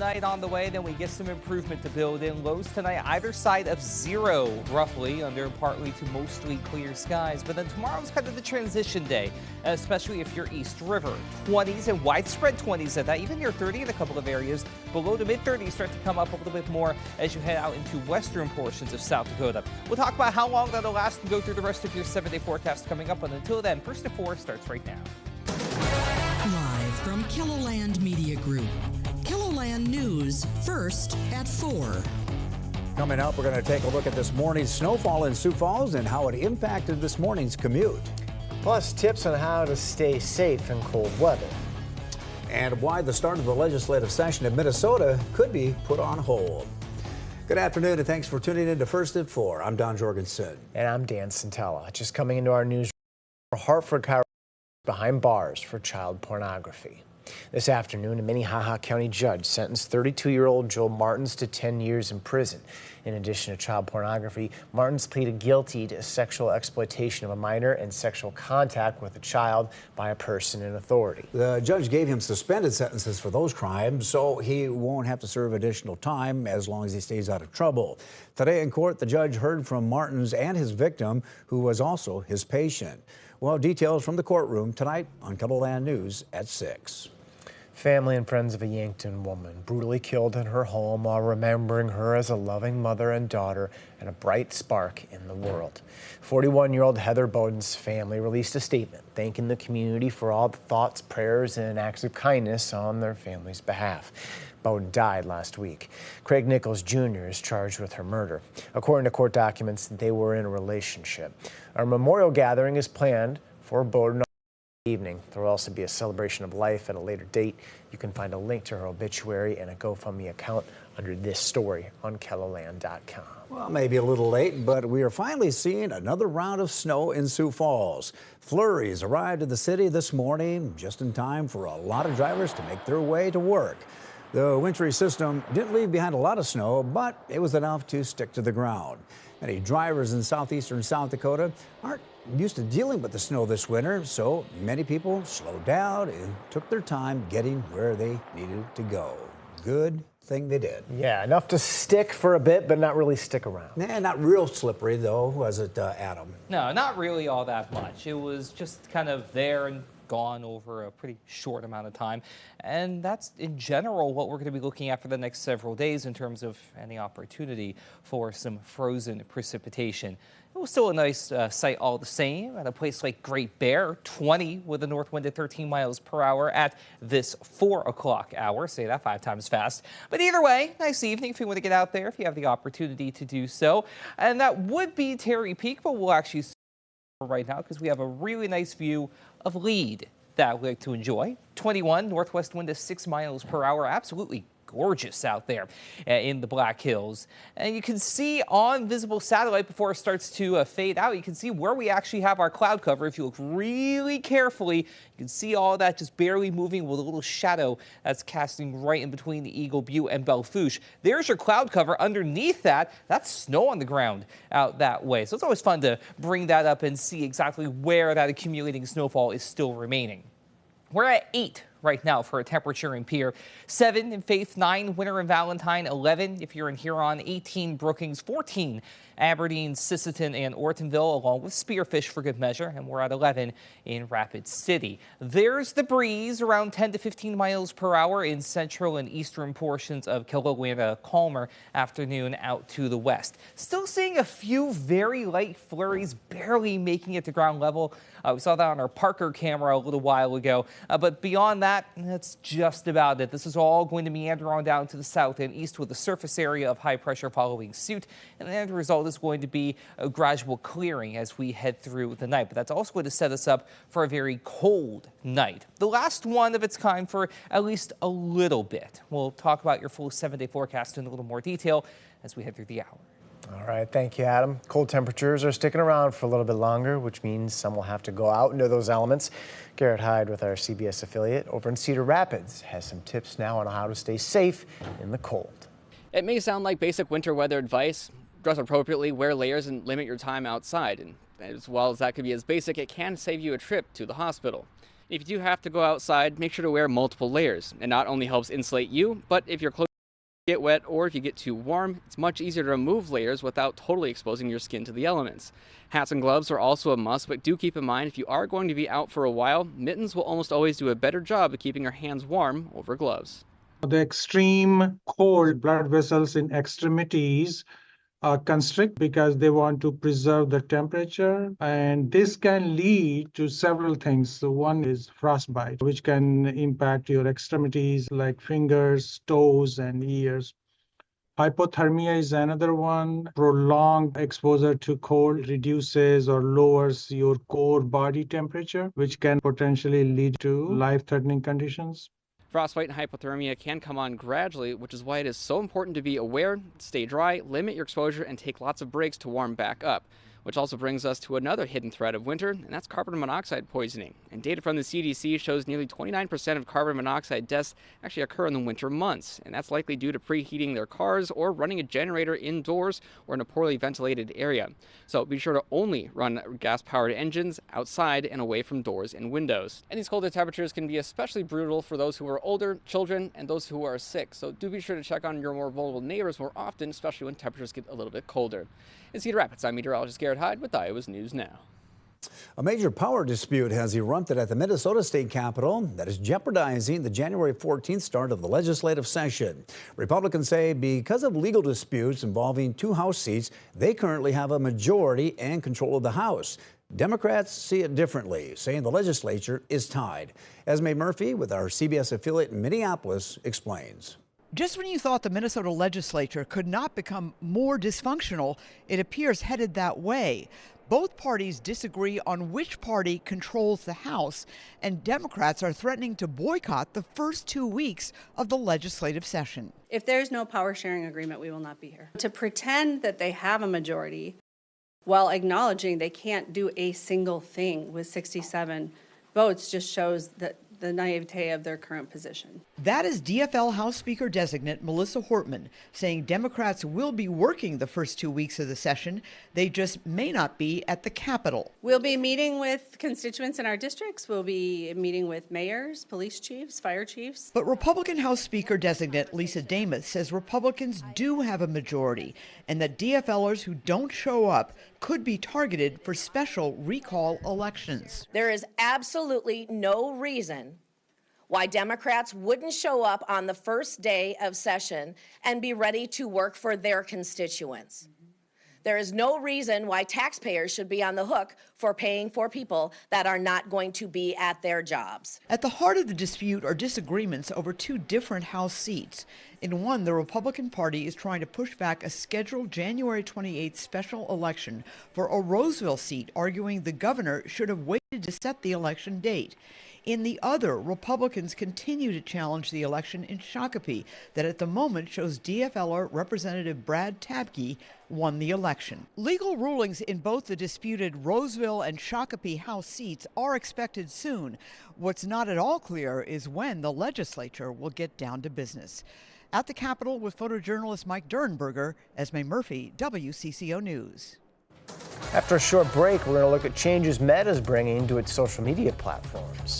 tonight on the way, then we get some improvement to build in. Lows tonight either side of 0, roughly, under partly to mostly clear skies. But then tomorrow's kind of the transition day, especially if you're East River. 20s and widespread 20s at that, even near 30 in a couple of areas. Below to mid-30s start to come up a little bit more as you head out into western portions of South Dakota. We'll talk about how long that'll last and go through the rest of your 7-day forecast coming up. And until then, First to 4 starts right now. Live from Kiloland Media Group. Kiloland News, first at 4. Coming up, we're going to take a look at this morning's snowfall in Sioux Falls and how it impacted this morning's commute. Plus, tips on how to stay safe in cold weather. And why the start of the legislative session in Minnesota could be put on hold. Good afternoon, and thanks for tuning in to First at 4. I'm Don Jorgensen. And I'm Dan Centella. Just coming into our news, Hartford Chiropractor behind bars for child pornography. This afternoon, a Minnehaha County judge sentenced 32-year-old Joe Martins to 10 years in prison. In addition to child pornography, Martins pleaded guilty to sexual exploitation of a minor and sexual contact with a child by a person in authority. The judge gave him suspended sentences for those crimes, so he won't have to serve additional time as long as he stays out of trouble. Today in court, the judge heard from Martins and his victim, who was also his patient. Well, details from the courtroom tonight on Kiloland News at 6. Family and friends of a Yankton woman brutally killed in her home while remembering her as a loving mother and daughter and a bright spark in the world. 41-year-old Heather Bowden's family released a statement thanking the community for all the thoughts, prayers, and acts of kindness on their family's behalf. Bowden died last week. Craig Nichols Jr. is charged with her murder. According to court documents, they were in a relationship. A memorial gathering is planned for Bowden evening. There will also be a celebration of life at a later date. You can find a link to her obituary and a GoFundMe account under this story on Kiloland.com. Well, maybe a little late, but we are finally seeing another round of snow in Sioux Falls. Flurries arrived in the city this morning just in time for a lot of drivers to make their way to work. The wintry system didn't leave behind a lot of snow, but it was enough to stick to the ground. Many drivers in southeastern South Dakota aren't used to dealing with the snow this winter, so many people slowed down and took their time getting where they needed to go. Good thing they did. Yeah, enough to stick for a bit, but not really stick around. Not real slippery, though, was it, Adam? No, not really all that much. It was just kind of there and gone over a pretty short amount of time. And that's, in general, what we're going to be looking at for the next several days in terms of any opportunity for some frozen precipitation. It was still a nice sight all the same at a place like Great Bear, 20 with a north wind at 13 miles per hour at this 4 o'clock hour. Say that 5 times fast. But either way, nice evening if you want to get out there, if you have the opportunity to do so. And that would be Terry Peak, but we'll actually see right now because we have a really nice view of Lead that we like to enjoy. 21 northwest wind to 6 miles per hour. Absolutely gorgeous out there in the Black Hills. And you can see on visible satellite before it starts to fade out, you can see where we actually have our cloud cover. If you look really carefully, you can see all that just barely moving with a little shadow that's casting right in between the Eagle Butte and Belle Fourche. There's your cloud cover. Underneath that, that's snow on the ground out that way. So it's always fun to bring that up and see exactly where that accumulating snowfall is still remaining. We're at 8 right now for a temperature in Pierre, 7 in Faith, 9 Winter and Valentine, 11 if you're in Huron, 18 Brookings, 14 Aberdeen, Sisseton, and Ortonville, along with Spearfish for good measure, and we're at 11 in Rapid City. There's the breeze around 10 to 15 miles per hour in central and eastern portions of Killoughby, and a calmer afternoon out to the west. Still seeing a few very light flurries barely making it to ground level. We saw that on our Parker camera a little while ago, but beyond that, that's just about it. This is all going to meander on down to the south and east with a surface area of high pressure following suit, and the end result is going to be a gradual clearing as we head through the night, but that's also going to set us up for a very cold night. The last one of its kind for at least a little bit. We'll talk about your full 7-day forecast in a little more detail as we head through the hour. All right, thank you, Adam. Cold temperatures are sticking around for a little bit longer, which means some will have to go out into those elements. Garrett Hyde with our CBS affiliate over in Cedar Rapids has some tips now on how to stay safe in the cold. It may sound like basic winter weather advice. Dress appropriately, wear layers, and limit your time outside. And as well as that could be as basic, it can save you a trip to the hospital. If you do have to go outside, make sure to wear multiple layers. It not only helps insulate you, but if your clothes get wet or if you get too warm, it's much easier to remove layers without totally exposing your skin to the elements. Hats and gloves are also a must, but do keep in mind if you are going to be out for a while, mittens will almost always do a better job of keeping your hands warm over gloves. The extreme cold blood vessels in extremities constrict because they want to preserve the temperature, and this can lead to several things. So one is frostbite, which can impact your extremities like fingers, toes, and ears. Hypothermia is another one. Prolonged exposure to cold reduces or lowers your core body temperature, which can potentially lead to life-threatening conditions. Frostbite and hypothermia can come on gradually, which is why it is so important to be aware, stay dry, limit your exposure, and take lots of breaks to warm back up. Which also brings us to another hidden threat of winter, and that's carbon monoxide poisoning. And data from the CDC shows nearly 29% of carbon monoxide deaths actually occur in the winter months, and that's likely due to preheating their cars or running a generator indoors or in a poorly ventilated area. So be sure to only run gas-powered engines outside and away from doors and windows. And these colder temperatures can be especially brutal for those who are older, children, and those who are sick. So do be sure to check on your more vulnerable neighbors more often, especially when temperatures get a little bit colder. In Cedar Rapids, I'm meteorologist Garrett Hyde with Iowa's News Now. A major power dispute has erupted at the Minnesota State Capitol that is jeopardizing the January 14th start of the legislative session. Republicans say because of legal disputes involving 2 House seats, they currently have a majority and control of the House. Democrats see it differently, saying the legislature is tied. Esme Murphy with our CBS affiliate in Minneapolis explains. Just when you thought the Minnesota legislature could not become more dysfunctional, it appears headed that way. Both parties disagree on which party controls the House, and Democrats are threatening to boycott the first 2 weeks of the legislative session. If there's no power sharing agreement, we will not be here. To pretend that they have a majority while acknowledging they can't do a single thing with 67 votes just shows that the naivete of their current position. That is DFL House Speaker designate Melissa Hortman saying Democrats will be working the first 2 weeks of the session. They just may not be at the Capitol. We'll be meeting with constituents in our districts. We'll be meeting with mayors, police chiefs, fire chiefs. But Republican House Speaker designate Lisa Damas says Republicans do have a majority and that DFLers who don't show up could be targeted for special recall elections. There is absolutely no reason why Democrats wouldn't show up on the first day of session and be ready to work for their constituents. There is no reason why taxpayers should be on the hook for paying for people that are not going to be at their jobs. At the heart of the dispute are disagreements over 2 different House seats. In one, the Republican Party is trying to push back a scheduled January 28th special election for a Roseville seat, arguing the governor should have waited to set the election date. In the other, Republicans continue to challenge the election in Shakopee that at the moment shows DFLer Representative Brad Tabke won the election. Legal rulings in both the disputed Roseville and Shakopee House seats are expected soon. What's not at all clear is when the legislature will get down to business. At the Capitol with photojournalist Mike Durenberger, Esme Murphy, WCCO News. After a short break, we're going to look at changes Meta's bringing to its social media platforms.